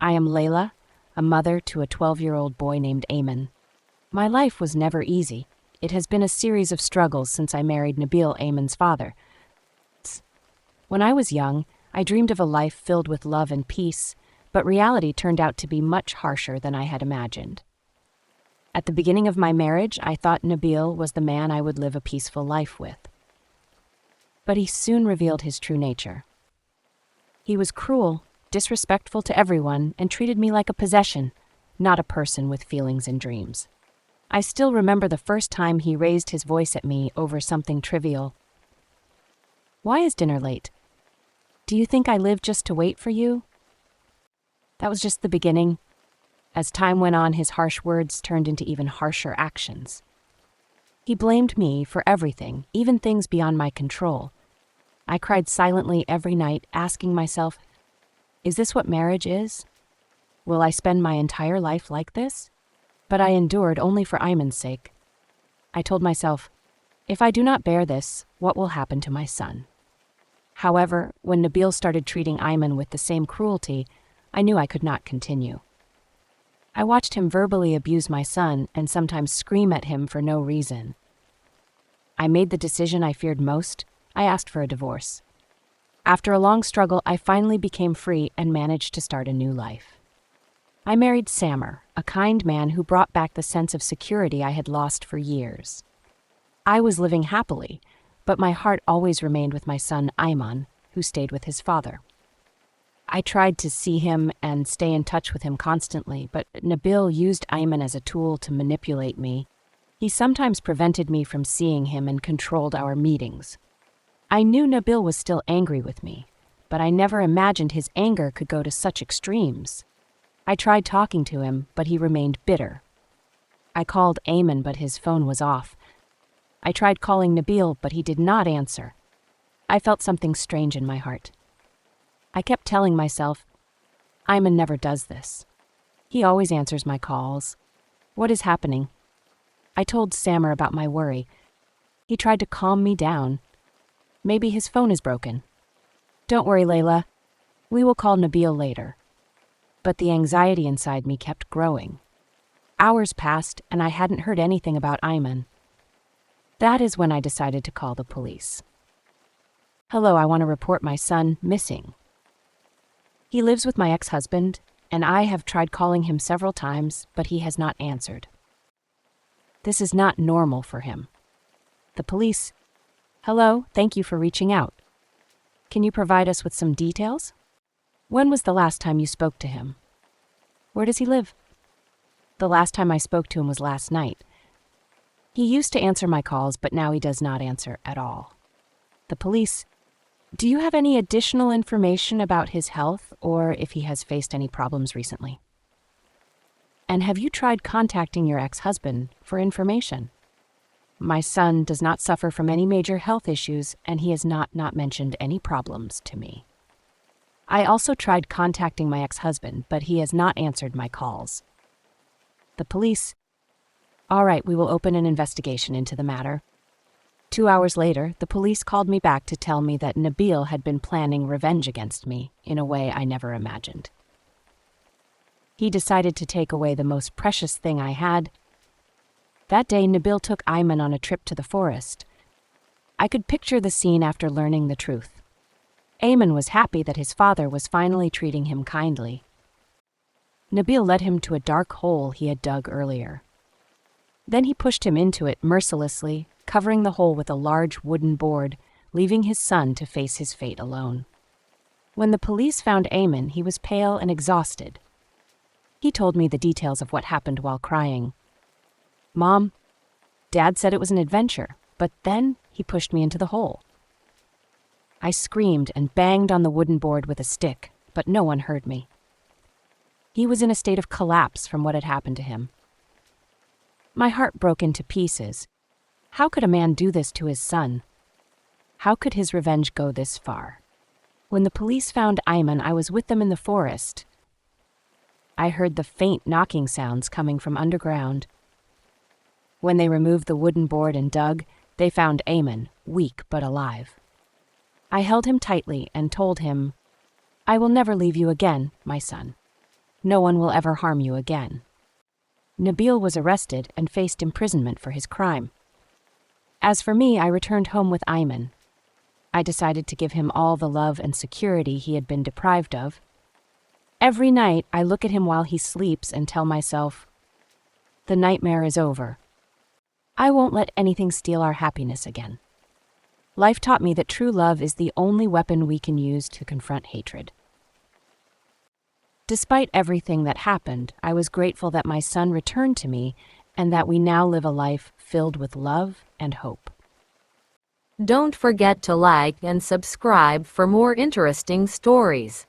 I am Layla, a mother to a 12-year-old boy named Ayman. My life was never easy. It has been a series of struggles since I married Nabil, Ayman's father. When I was young, I dreamed of a life filled with love and peace, but reality turned out to be much harsher than I had imagined. At the beginning of my marriage, I thought Nabil was the man I would live a peaceful life with. But he soon revealed his true nature. He was cruel, disrespectful to everyone, and treated me like a possession, not a person with feelings and dreams. I still remember the first time he raised his voice at me over something trivial. "Why is dinner late? Do you think I live just to wait for you?" That was just the beginning. As time went on, his harsh words turned into even harsher actions. He blamed me for everything, even things beyond my control. I cried silently every night, asking myself, is this what marriage is? Will I spend my entire life like this? But I endured only for Ayman's sake. I told myself, if I do not bear this, what will happen to my son? However, when Nabil started treating Ayman with the same cruelty, I knew I could not continue. I watched him verbally abuse my son and sometimes scream at him for no reason. I made the decision I feared most. I asked for a divorce. After a long struggle, I finally became free and managed to start a new life. I married Samer, a kind man who brought back the sense of security I had lost for years. I was living happily, but my heart always remained with my son Ayman, who stayed with his father. I tried to see him and stay in touch with him constantly, but Nabil used Ayman as a tool to manipulate me. He sometimes prevented me from seeing him and controlled our meetings. I knew Nabil was still angry with me, but I never imagined his anger could go to such extremes. I tried talking to him, but he remained bitter. I called Ayman, but his phone was off. I tried calling Nabil, but he did not answer. I felt something strange in my heart. I kept telling myself, Ayman never does this. He always answers my calls. What is happening? I told Samer about my worry. He tried to calm me down. Maybe his phone is broken. Don't worry, Layla. We will call Nabil later. But the anxiety inside me kept growing. Hours passed, and I hadn't heard anything about Ayman. That is when I decided to call the police. Hello, I want to report my son missing. He lives with my ex-husband, and I have tried calling him several times, but he has not answered. This is not normal for him. The police. Hello, thank you for reaching out. Can you provide us with some details? When was the last time you spoke to him? Where does he live? The last time I spoke to him was last night. He used to answer my calls, but now he does not answer at all. The police. Do you have any additional information about his health or if he has faced any problems recently? And have you tried contacting your ex-husband for information? My son does not suffer from any major health issues, and he has not mentioned any problems to me. I also tried contacting my ex-husband, but he has not answered my calls. The police. All right, we will open an investigation into the matter. 2 hours later, the police called me back to tell me that Nabil had been planning revenge against me in a way I never imagined. He decided to take away the most precious thing I had. That day, Nabil took Ayman on a trip to the forest. I could picture the scene after learning the truth. Ayman was happy that his father was finally treating him kindly. Nabil led him to a dark hole he had dug earlier. Then he pushed him into it mercilessly, covering the hole with a large wooden board, leaving his son to face his fate alone. When the police found Ayman, he was pale and exhausted. He told me the details of what happened while crying. Mom, Dad said it was an adventure, but then he pushed me into the hole. I screamed and banged on the wooden board with a stick, but no one heard me. He was in a state of collapse from what had happened to him. My heart broke into pieces. How could a man do this to his son? How could his revenge go this far? When the police found Ayman, I was with them in the forest. I heard the faint knocking sounds coming from underground. When they removed the wooden board and dug, they found Ayman, weak but alive. I held him tightly and told him, I will never leave you again, my son. No one will ever harm you again. Nabil was arrested and faced imprisonment for his crime. As for me, I returned home with Ayman. I decided to give him all the love and security he had been deprived of. Every night, I look at him while he sleeps and tell myself, the nightmare is over. I won't let anything steal our happiness again. Life taught me that true love is the only weapon we can use to confront hatred. Despite everything that happened, I was grateful that my son returned to me and that we now live a life filled with love and hope. Don't forget to like and subscribe for more interesting stories.